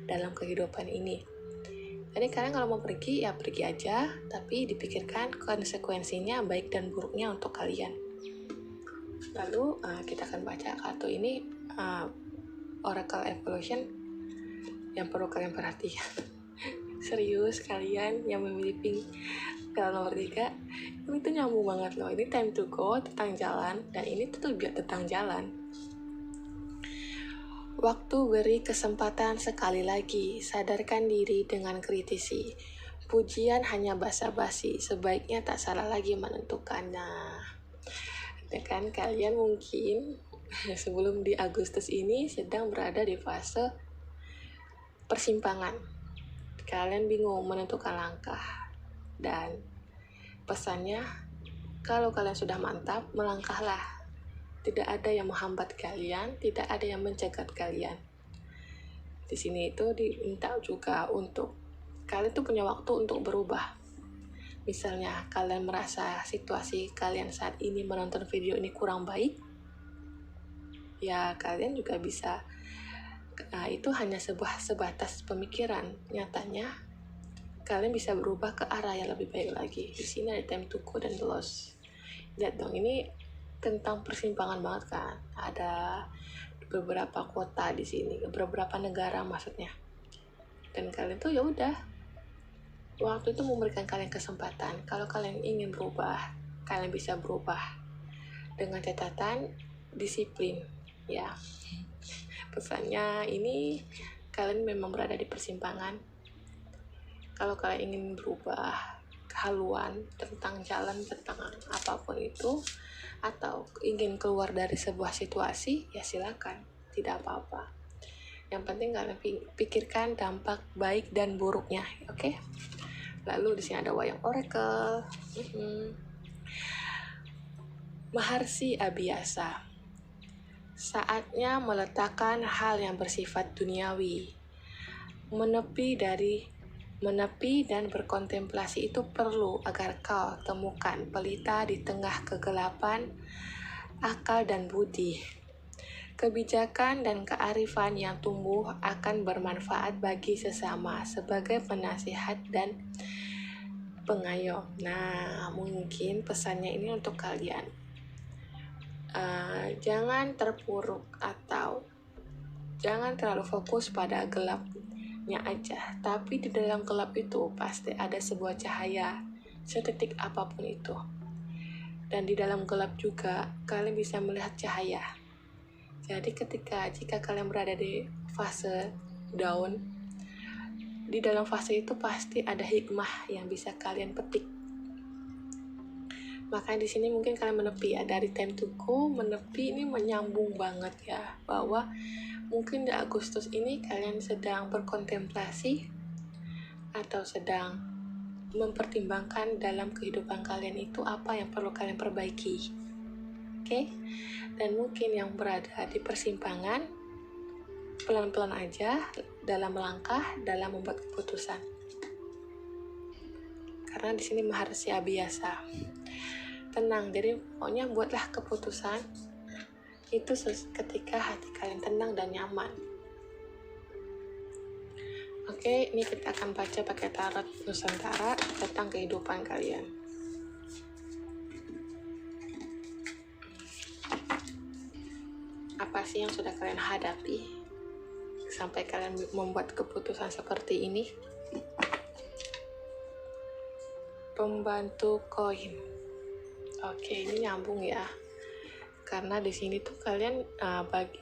dalam kehidupan ini. Jadi kalian kalau mau pergi, ya pergi aja, tapi dipikirkan konsekuensinya baik dan buruknya untuk kalian. Lalu kita akan baca kartu ini, Oracle Evolution, yang perlu kalian perhatikan. Serius kalian yang memilih pink kalau nomor 3, ini tuh nyambung banget loh. Ini time to go, tentang jalan, dan ini tuh juga tentang jalan. Waktu beri kesempatan sekali lagi, sadarkan diri dengan kritisi. Pujian hanya basa-basi, sebaiknya tak salah lagi menentukannya. Dan kalian mungkin sebelum di Agustus ini sedang berada di fase persimpangan. Kalian bingung menentukan langkah. Dan pesannya, kalau kalian sudah mantap, melangkahlah. Tidak ada yang menghambat kalian, tidak ada yang mencegat kalian. Di sini itu diminta juga untuk kalian tuh punya waktu untuk berubah. Misalnya kalian merasa situasi kalian saat ini menonton video ini kurang baik, ya kalian juga bisa. Itu hanya sebatas pemikiran. Nyatanya kalian bisa berubah ke arah yang lebih baik lagi. Di sini ada time to go dan the loss. Lihat dong, ini tentang persimpangan banget kan. Ada beberapa kota di sini, beberapa negara maksudnya. Dan kalian tuh ya udah, waktu itu memberikan kalian kesempatan. Kalau kalian ingin berubah, kalian bisa berubah dengan catatan disiplin ya. Pesannya ini, kalian memang berada di persimpangan. Kalau kalian ingin berubah haluan tentang jalan, tentang apapun itu, atau ingin keluar dari sebuah situasi, ya silakan, tidak apa-apa. Yang penting kalian pikirkan dampak baik dan buruknya, oke? Lalu di sini ada wayang oracle. Maharshi Abhyasa. Saatnya meletakkan hal yang bersifat duniawi. Menepi dan berkontemplasi itu perlu agar kau temukan pelita di tengah kegelapan akal dan budi. Kebijakan dan kearifan yang tumbuh akan bermanfaat bagi sesama sebagai penasihat dan pengayom. Nah, mungkin pesannya ini untuk kalian. Jangan terpuruk atau jangan terlalu fokus pada gelapnya aja. Tapi di dalam gelap itu pasti ada sebuah cahaya, sedetik apapun itu. Dan di dalam gelap juga kalian bisa melihat cahaya. Jadi jika kalian berada di fase down, di dalam fase itu pasti ada hikmah yang bisa kalian petik. Makanya di sini mungkin kalian menepi ya, dari time to go menepi ini menyambung banget ya, bahwa mungkin di Agustus ini kalian sedang berkontemplasi atau sedang mempertimbangkan dalam kehidupan kalian itu apa yang perlu kalian perbaiki. Oke? Dan mungkin yang berada di persimpangan, pelan-pelan aja dalam langkah, dalam membuat keputusan. Karena di sini maharsia biasa. Tenang, jadi pokoknya buatlah keputusan itu ketika hati kalian tenang dan nyaman. Oke, ini kita akan baca pakai tarot Nusantara tentang kehidupan kalian. Apa sih yang sudah kalian hadapi sampai kalian membuat keputusan seperti ini? Pembantu koin. Oke, ini nyambung ya. Karena di sini tuh kalian bagi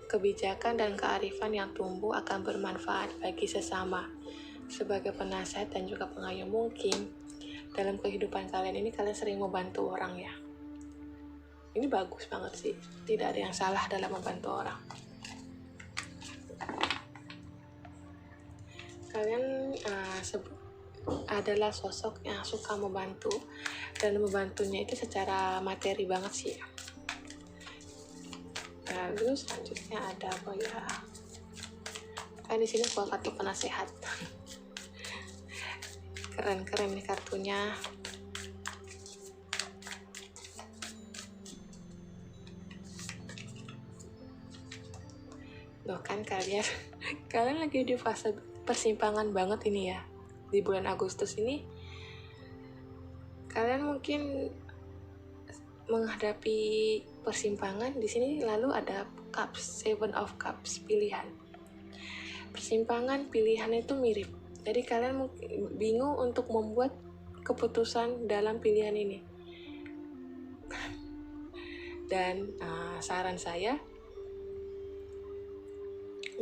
kebijakan dan kearifan yang tumbuh akan bermanfaat bagi sesama sebagai penasihat dan juga pengayom. Mungkin dalam kehidupan kalian ini kalian sering membantu orang ya. Ini bagus banget sih. Tidak ada yang salah dalam membantu orang. Kalian adalah sosok yang suka membantu, dan membantunya itu secara materi banget sih ya. Lalu selanjutnya ada apa ya? Di sini gua kartu penasehat. Keren-keren nih kartunya. Loh kan kalian lagi di fase persimpangan banget ini ya. Di bulan Agustus ini kalian mungkin menghadapi persimpangan. Di sini lalu ada Cups, Seven of Cups, pilihan. Persimpangan pilihan itu mirip. Jadi kalian mungkin bingung untuk membuat keputusan dalam pilihan ini. Dan saran saya,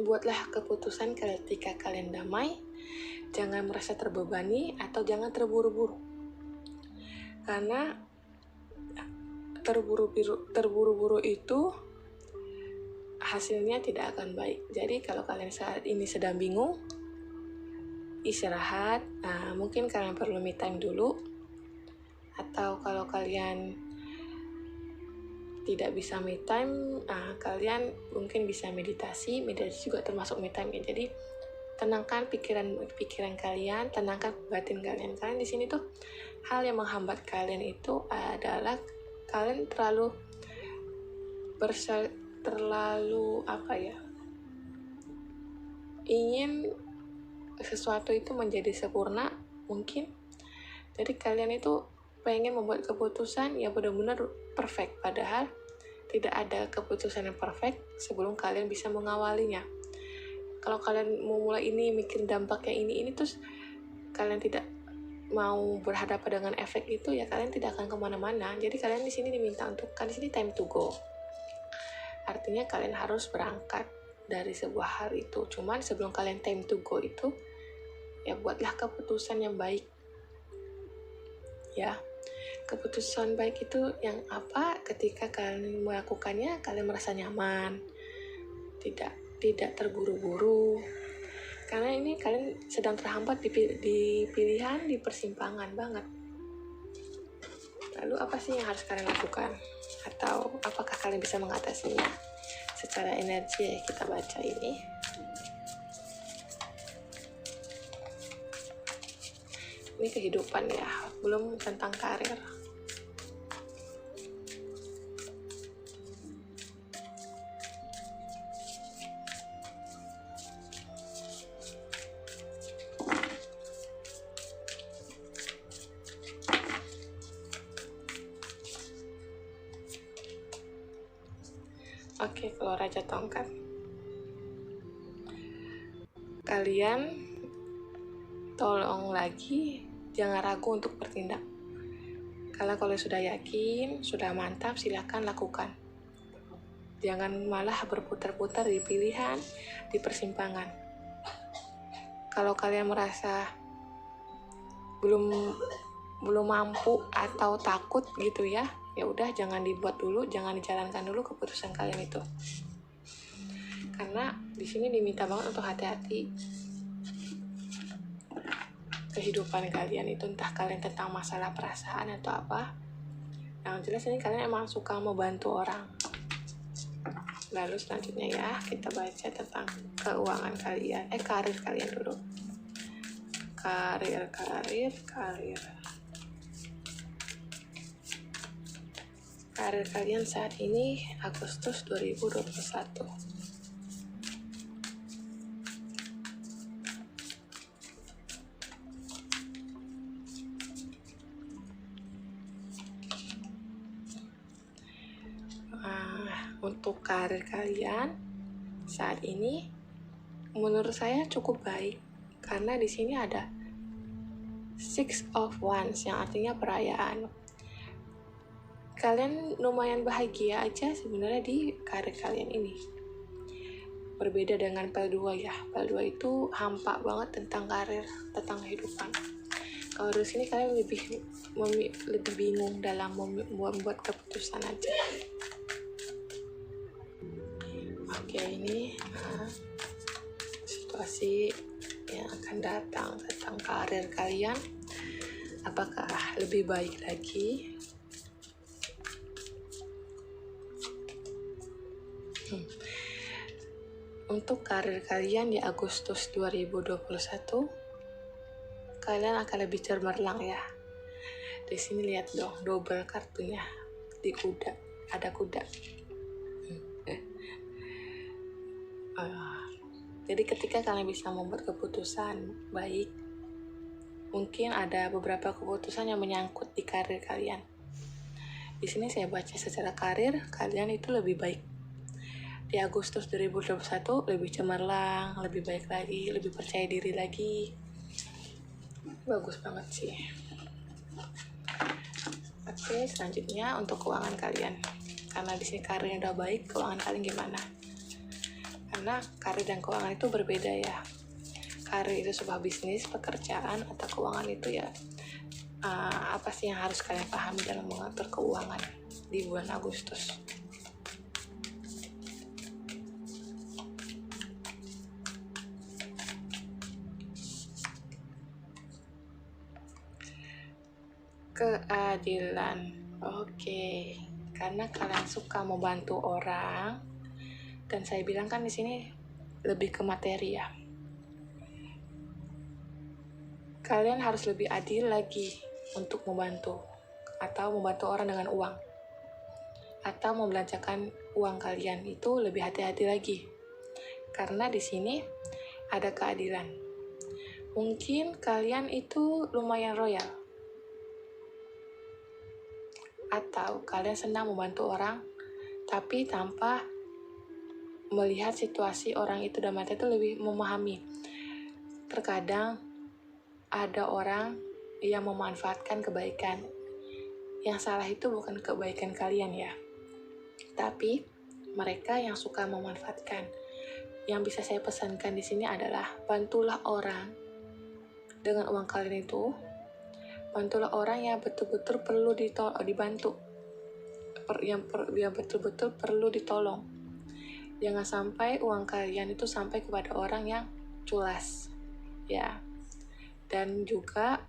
buatlah keputusan ketika kalian damai. Jangan merasa terbebani atau jangan terburu-buru. Karena terburu-buru itu hasilnya tidak akan baik. Jadi kalau kalian saat ini sedang bingung, istirahat. Mungkin kalian perlu me time dulu. Atau kalau kalian tidak bisa me time, kalian mungkin bisa meditasi. Meditasi juga termasuk me time ya. Jadi tenangkan pikiran kalian, tenangkan batin kalian. Kalian di sini tuh hal yang menghambat kalian itu adalah kalian terlalu ingin sesuatu itu menjadi sempurna mungkin. Jadi kalian itu pengen membuat keputusan yang benar-benar perfect, padahal tidak ada keputusan yang perfect sebelum kalian bisa mengawalinya. Kalau kalian mau mulai ini, mikir dampaknya ini terus kalian tidak mau berhadapan dengan efek itu, ya kalian tidak akan kemana-mana. Jadi kalian di sini diminta untuk, kan di sini time to go. Artinya kalian harus berangkat dari sebuah hal itu. Cuman sebelum kalian time to go itu, ya buatlah keputusan yang baik. Ya, keputusan baik itu yang apa? Ketika kalian melakukannya, kalian merasa nyaman, tidak terburu-buru. Karena ini kalian sedang terhambat di pilihan, di persimpangan banget. Lalu apa sih yang harus kalian lakukan? Atau apakah kalian bisa mengatasinya? Secara energi kita baca ini. Ini kehidupan ya, belum tentang karir. Raja Tongkat. Kalian tolong lagi jangan ragu untuk bertindak. Kalau sudah yakin, sudah mantap, silakan lakukan. Jangan malah berputar-putar di pilihan, di persimpangan. Kalau kalian merasa belum mampu atau takut gitu ya udah jangan dibuat dulu, jangan dijalankan dulu keputusan kalian itu. Karena di sini diminta banget untuk hati-hati. Kehidupan kalian itu entah kalian tentang masalah perasaan atau apa, yang jelas ini kalian emang suka membantu orang. Lalu selanjutnya ya kita baca tentang keuangan kalian, karir kalian dulu. Karir. Karir kalian saat ini Agustus 2021. Untuk karir kalian saat ini menurut saya cukup baik karena di sini ada Six of Wands yang artinya perayaan. Kalian lumayan bahagia aja sebenarnya di karir kalian ini. Berbeda dengan pel 2 ya. Pel 2 itu hampa banget tentang karir, tentang kehidupan. Kalau di sini kalian lebih bingung dalam membuat keputusan aja. Oke, ini situasi yang akan datang tentang karir kalian. Apakah lebih baik lagi? Untuk karir kalian di Agustus 2021, kalian akan lebih cemerlang ya. Di sini lihat dong, double kartunya di kuda, ada kuda. Jadi ketika kalian bisa membuat keputusan baik, mungkin ada beberapa keputusan yang menyangkut di karir kalian. Di sini saya baca secara karir kalian itu lebih baik. Di Agustus 2021 lebih cemerlang, lebih baik lagi, lebih percaya diri lagi. Bagus banget sih. Oke, selanjutnya untuk keuangan kalian. Karena di sini karirnya udah baik, keuangan kalian gimana? Karena karir dan keuangan itu berbeda ya. Karir itu sebuah bisnis, pekerjaan, atau keuangan itu ya apa sih yang harus kalian pahami dalam mengatur keuangan di bulan Agustus. Keadilan. Oke. Karena kalian suka membantu orang, dan saya bilang kan di sini lebih ke materi ya. Kalian harus lebih adil lagi untuk membantu orang dengan uang, atau membelanjakan uang kalian itu lebih hati-hati lagi. Karena di sini ada keadilan. Mungkin kalian itu lumayan royal, atau kalian senang membantu orang tapi tanpa melihat situasi orang itu dan mata itu lebih memahami. Terkadang ada orang yang memanfaatkan kebaikan. Yang salah itu bukan kebaikan kalian ya, tapi mereka yang suka memanfaatkan. Yang bisa saya pesankan di sini adalah bantulah orang dengan uang kalian itu. Bantulah orang yang betul-betul perlu dibantu, yang betul-betul perlu ditolong. Jangan sampai uang kalian itu sampai kepada orang yang culas, ya. Dan juga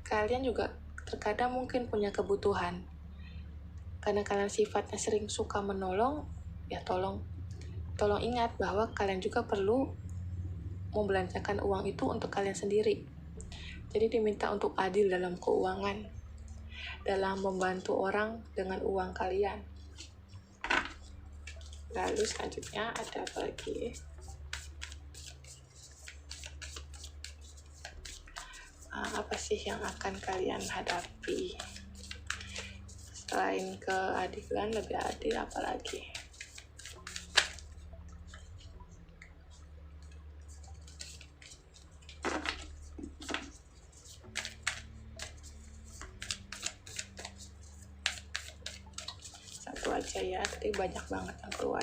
kalian juga terkadang mungkin punya kebutuhan. Karena kalian sifatnya sering suka menolong, ya tolong ingat bahwa kalian juga perlu membelanjakan uang itu untuk kalian sendiri. Jadi diminta untuk adil dalam keuangan, dalam membantu orang dengan uang kalian. Lalu selanjutnya ada apa lagi? Apa sih yang akan kalian hadapi? Selain keadilan, lebih adil apa lagi? ya, tapi banyak banget yang keluar.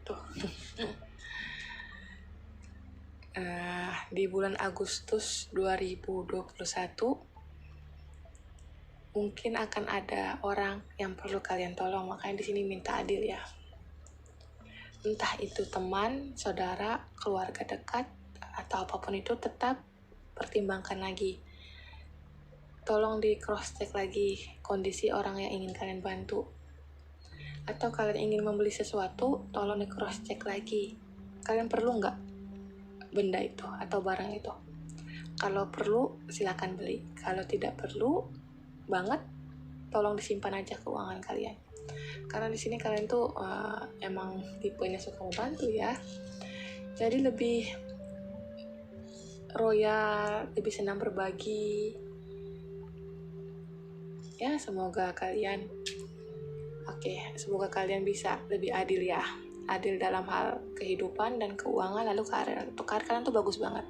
Tuh. Di bulan Agustus 2021 mungkin akan ada orang yang perlu kalian tolong, makanya di sini minta adil ya. Entah itu teman, saudara, keluarga dekat, atau apapun itu, tetap pertimbangkan lagi. Tolong di cross check lagi kondisi orang yang ingin kalian bantu. Atau kalian ingin membeli sesuatu, tolong di cross check lagi. Kalian perlu nggak benda itu atau barang itu? Kalau perlu, silakan beli. Kalau tidak perlu banget, tolong disimpan aja keuangan kalian. Karena di sini kalian tuh emang tipenya suka membantu ya. Jadi lebih royal, lebih senang berbagi. Ya, semoga kalian semoga kalian bisa lebih adil ya. Adil dalam hal kehidupan dan keuangan, lalu karir. Untuk karir kalian tuh bagus banget.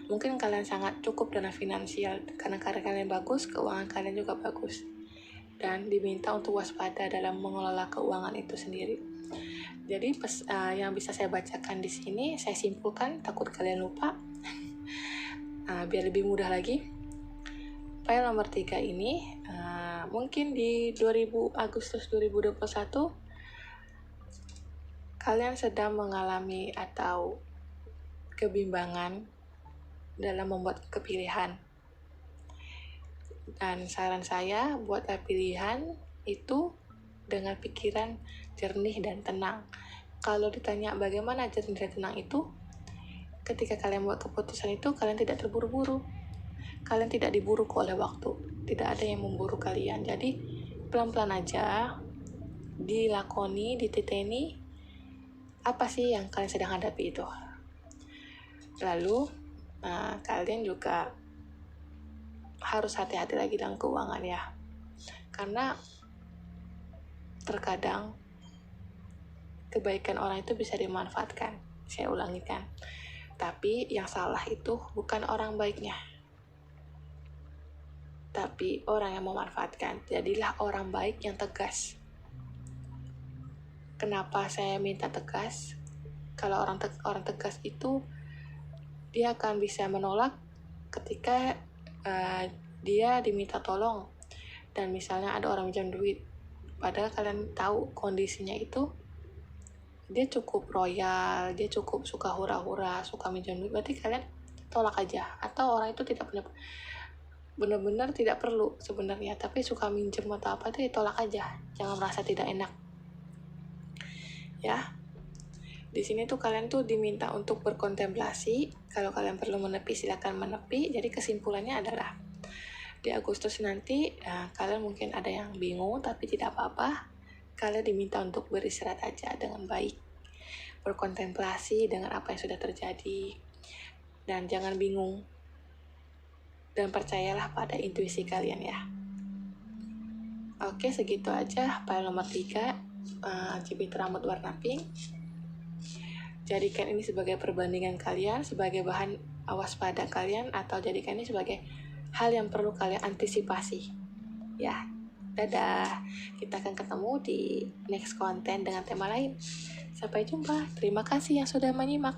Mungkin kalian sangat cukup dana finansial, karena karir kalian bagus, keuangan kalian juga bagus. Dan diminta untuk waspada dalam mengelola keuangan itu sendiri. Jadi yang bisa saya bacakan di sini, saya simpulkan, takut kalian lupa. Biar lebih mudah lagi. File nomor 3 ini mungkin di Agustus 2021 kalian sedang mengalami atau kebimbangan dalam membuat kepilihan. Dan saran saya, buatlah pilihan itu dengan pikiran jernih dan tenang. Kalau ditanya bagaimana jernih dan tenang itu, ketika kalian buat keputusan itu, kalian tidak terburu-buru. Kalian tidak diburu oleh waktu. Tidak ada yang memburu kalian. Jadi, pelan-pelan aja, dilakoni, dititeni, apa sih yang kalian sedang hadapi itu. Lalu, kalian juga harus hati-hati lagi dengan keuangan ya, karena terkadang kebaikan orang itu bisa dimanfaatkan. Saya ulangi kan, tapi yang salah itu bukan orang baiknya, tapi orang yang memanfaatkan. Jadilah orang baik yang tegas. Kenapa saya minta tegas? Kalau orang tegas itu dia akan bisa menolak ketika dia diminta tolong, dan misalnya ada orang minjam duit, padahal kalian tahu kondisinya itu dia cukup royal, dia cukup suka hura-hura, suka minjam duit, berarti kalian tolak aja. Atau orang itu tidak benar-benar tidak perlu sebenarnya, tapi suka minjem atau apa, itu tolak aja, jangan merasa tidak enak ya. Di sini tuh kalian tuh diminta untuk berkontemplasi. Kalau kalian perlu menepi, silakan menepi. Jadi kesimpulannya adalah di Agustus nanti kalian mungkin ada yang bingung, tapi tidak apa-apa. Kalian diminta untuk beristirahat aja dengan baik, berkontemplasi dengan apa yang sudah terjadi, dan jangan bingung, dan percayalah pada intuisi kalian ya. Oke, segitu aja file nomor 3, cibit rambut warna pink. Jadikan ini sebagai perbandingan kalian, sebagai bahan waspada kalian, atau jadikan ini sebagai hal yang perlu kalian antisipasi. Ya, dadah. Kita akan ketemu di next konten dengan tema lain. Sampai jumpa. Terima kasih yang sudah menyimak.